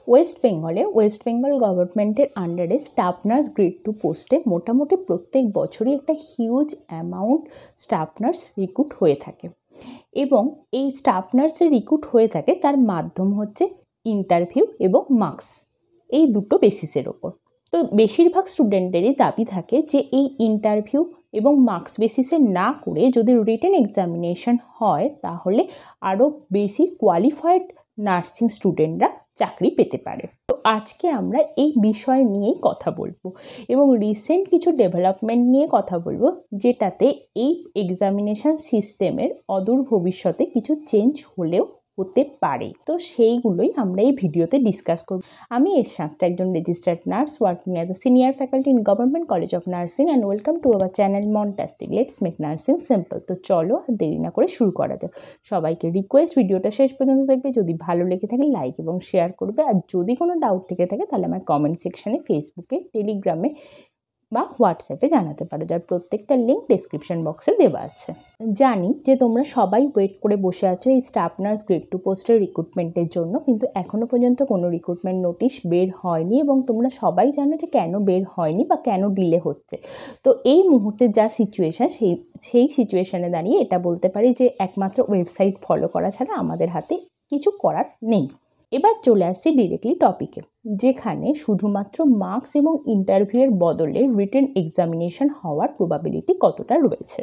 West Bengal গভর্নমেন্টের আন্ডারে staff nurse grade 2 পোস্টে মোটামুটি প্রত্যেক বছরই একটা huge amount staff nurse recruit হয়ে থাকে এবং এই স্টাফ নার্সের রিক্রুট হয়ে থাকে তার মাধ্যম হচ্ছে ইন্টারভিউ এবং মার্কস, এই দুটো বেসিসের ওপর। তো বেশিরভাগ স্টুডেন্টেরই দাবি থাকে যে এই ইন্টারভিউ এবং মার্কস বেসিসে না করে যদি রিটেন এক্সামিনেশন হয় তাহলে আরও বেশি কোয়ালিফাইড নার্সিং স্টুডেন্টরা চাকরি পেতে পারে। তো আজকে আমরা এই বিষয় নিয়েই কথা বলবো এবং রিসেন্ট কিছু ডেভেলপমেন্ট নিয়ে কথা বলবো যেটাতে এই এক্সামিনেশন সিস্টেমের অদূর ভবিষ্যতে কিছু চেঞ্জ হলেও হতে পারে। তো সেইগুলোই আমরা এই ভিডিওতে ডিসকাস করব। আমি এরশাদ, একজন registered nurse working as a senior faculty in government college of nursing and welcome to our channel মনটাস্টিক লেটস মেক নার্সিং সিম্পল। তো চলো আর দেরি না করে শুরু করা যাক। সবাইকে রিকোয়েস্ট ভিডিওটা শেষ পর্যন্ত দেখবে, যদি ভালো লেগে থাকে লাইক এবং শেয়ার করবে, আর যদি কোনো ডাউট থেকে থাকে তাহলে আমার কমেন্ট সেকশানে, ফেসবুকে, টেলিগ্রামে বা হোয়াটসঅ্যাপে জানাতে পারো, যার প্রত্যেকটা লিঙ্ক ডেসক্রিপশন বক্সে দেওয়া আছে। জানি যে তোমরা সবাই ওয়েট করে বসে আছো এই স্টাফ নার্স গ্রেড 2 পোস্টের রিক্রুটমেন্টের জন্য, কিন্তু এখনও পর্যন্ত কোনো রিক্রুটমেন্ট নোটিশ বের হয়নি এবং তোমরা সবাই জানো যে কেন বের হয়নি বা কেন ডিলে হচ্ছে। তো এই মুহূর্তে যা সিচুয়েশান সেই সিচুয়েশানে দাঁড়িয়ে এটা বলতে পারি যে একমাত্র ওয়েবসাইট ফলো করা ছাড়া আমাদের হাতে কিছু করার নেই। এবার চলে আসছি ডিরেক্টলি টপিকে, যেখানে শুধুমাত্র মার্কস এবং ইন্টারভিউয়ের বদলে রিটেন এক্সামিনেশন হওয়ার প্রবাবিলিটি কতটা রয়েছে।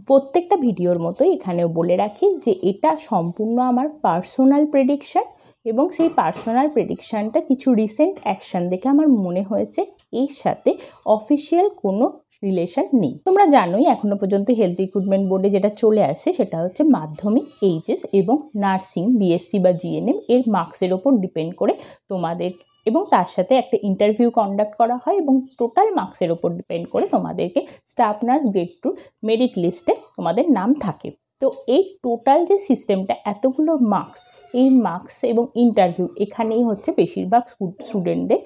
প্রত্যেকটা ভিডিওর মতোই এখানেও বলে রাখি যে এটা সম্পূর্ণ আমার পার্সোনাল প্রেডিকশান এবং সেই পার্সোনাল প্রেডিকশানটা কিছু রিসেন্ট অ্যাকশান দেখে আমার মনে হয়েছে এর সাথে অফিসিয়াল কোনো রিলেশন নেই। তোমরা জানোই এখনও পর্যন্ত হেলথ রিক্রুটমেন্ট বোর্ডে যেটা চলে আসে সেটা হচ্ছে মাধ্যমিক, এইচএস এবং নার্সিং বিএসসি বা জিএনএম এর মার্কসের ওপর ডিপেন্ড করে তোমাদের, এবং তার সাথে একটা ইন্টারভিউ কন্ডাক্ট করা হয় এবং টোটাল মার্কসের ওপর ডিপেন্ড করে তোমাদেরকে স্টাফ নার্স গ্রেড 2 মেরিট লিস্টে তোমাদের নাম থাকে। তো এই টোটাল যে সিস্টেমটা, এতগুলো মার্কস, এই মার্কস এবং ইন্টারভিউ এখানেই হচ্ছে বেশিরভাগ স্টুডেন্টদের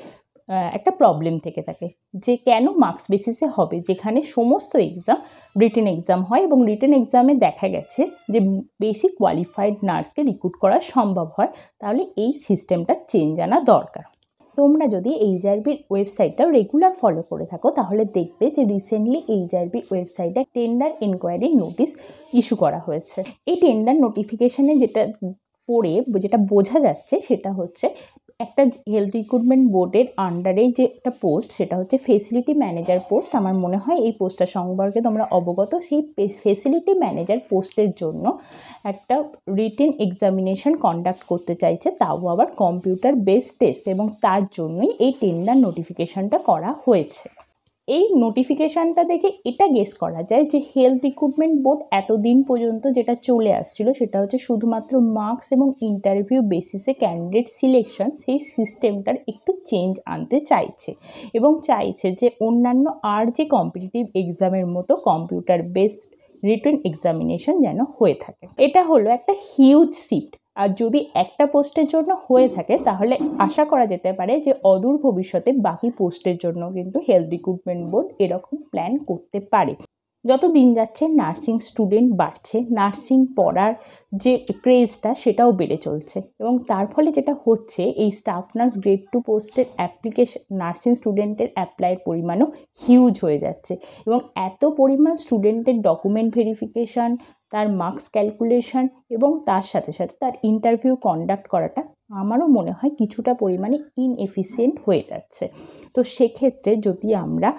একটা প্রবলেম থেকে থাকে যে কেন মার্কস বেসিসে হবে, যেখানে সমস্ত এক্সাম রিটেন এক্সাম হয় এবং রিটেন এক্সামে দেখা গেছে যে বেশি কোয়ালিফাইড নার্সকে রিক্রুট করা সম্ভব হয়। তাহলে এই সিস্টেমটা চেঞ্জ আনা দরকার। তোমরা যদি এইচআরবির ওয়েবসাইটটা রেগুলার ফলো করে থাকো তাহলে দেখবে যে রিসেন্টলি এইচআরবি ওয়েবসাইটে টেন্ডার এনকোয়ারি নোটিশ ইস্যু করা হয়েছে। এই টেন্ডার নোটিফিকেশানে যেটা পড়ে যেটা বোঝা যাচ্ছে সেটা হচ্ছে একটা হেলথ রিক্রুটমেন্ট বোর্ডের আন্ডারে যে একটা পোস্ট, সেটা হচ্ছে ফেসিলিটি ম্যানেজার পোস্ট। আমার মনে হয় এই পোস্টটা সম্পর্কে তোমরা অবগত। সেই ফেসিলিটি ম্যানেজার পোস্টের জন্য একটা রিটেন এক্সামিনেশন কন্ডাক্ট করতে চাইছে, তাও আবার কম্পিউটার বেসড টেস্ট, এবং তার জন্যই এই টেন্ডার নোটিফিকেশানটা করা হয়েছে। এই নোটিফিকেশানটা দেখে এটা গেস করা যায় যে হেলথ রিক্রুটমেন্ট বোর্ড এতদিন পর্যন্ত যেটা চলে আসছিল সেটা হচ্ছে শুধুমাত্র মার্কস এবং ইন্টারভিউ বেসিসে ক্যান্ডিডেট সিলেকশন, সেই সিস্টেমটার একটু চেঞ্জ আনতে চাইছে এবং চাইছে যে অন্যান্য আর যে কম্পিটিটিভ এক্সামের মতো কম্পিউটার বেসড রিটেন এক্সামিনেশন যেন হয়ে থাকে। এটা হলো একটা হিউজ শিফট, আর যদি একটা পোস্টের জন্য হয়ে থাকে তাহলে আশা করা যেতে পারে যে অদূর ভবিষ্যতে বাকি পোস্টের জন্য কিন্তু হেলথ রিক্রুটমেন্ট বোর্ড এরকম প্ল্যান করতে পারে। যত দিন যাচ্ছে নার্সিং স্টুডেন্ট বাড়ছে, নার্সিং পড়ার যে ক্রেজটা সেটাও বেড়ে চলছে এবং তার ফলে যেটা হচ্ছে এই স্টাফ নার্স গ্রেড 2 পোস্টের অ্যাপ্লিকেশন নার্সিং স্টুডেন্টের অ্যাপ্লাইয়ের পরিমাণও হিউজ হয়ে যাচ্ছে এবং এত পরিমাণ স্টুডেন্টদের ডকুমেন্ট ভেরিফিকেশান, তার মার্কস ক্যালকুলেশন এবং তার সাথে সাথে তার ইন্টারভিউ কন্ডাক্ট করাটা আমারও মনে হয় কিছুটা পরিমাণে ইনএফিসিয়েন্ট হয়ে যাচ্ছে। তো সেক্ষেত্রে যদি আমরা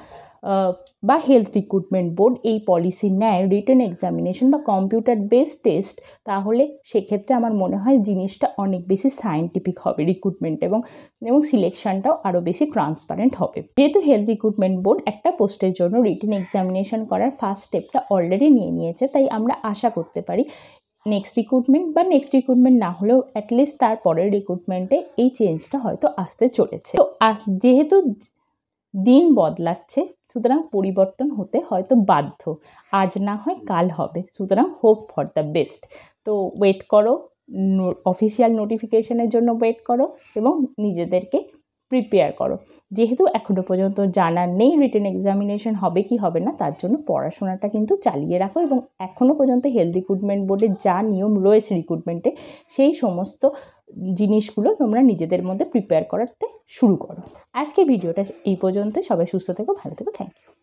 বা হেলথ রিক্রুটমেন্ট বোর্ড এই পলিসি নেয় রিটেন এক্সামিনেশন বা কম্পিউটার বেসড টেস্ট, তাহলে সেক্ষেত্রে আমার মনে হয় জিনিসটা অনেক বেশি সায়েন্টিফিক হবে রিক্রুটমেন্ট এবং সিলেকশনটাও আরও বেশি ট্রান্সপারেন্ট হবে। যেহেতু হেলথ রিক্রুটমেন্ট বোর্ড একটা পোস্টের জন্য রিটেন এক্সামিনেশন করার ফার্স্ট স্টেপটা অলরেডি নিয়ে নিয়েছে, তাই আমরা আশা করতে পারি নেক্সট রিক্রুটমেন্ট না হলেও অ্যাটলিস্ট তার পরের রিক্রুটমেন্টে এই চেঞ্জটা হয়তো আসতে চলেছে। তো যেহেতু দিন বদলাচ্ছে সুতরাং পরিবর্তন হতে হয়তো বাধ্য, আজ না হয় কাল হবে, সুতরাং হোপ ফর দ্য বেস্ট। তো ওয়েট করো, অফিসিয়াল নোটিফিকেশনের জন্য ওয়েট করো এবং নিজেদেরকে প্রিপেয়ার করো। যেহেতু এখনও পর্যন্ত জানার নেই রিটেন এক্সামিনেশন হবে কি হবে না, তার জন্য পড়াশোনাটা কিন্তু চালিয়ে রাখো এবং এখনও পর্যন্ত হেলথ রিক্রুটমেন্ট বোর্ডের যা নিয়ম রয়েছে রিক্রুটমেন্টে সেই সমস্ত জিনিসগুলো তোমরা নিজেদের মধ্যে প্রিপেয়ার করতে শুরু করো। আজকের ভিডিওটা এই পর্যন্ত। সবাই সুস্থ থেকো, ভালো থেকো, থ্যাংক ইউ।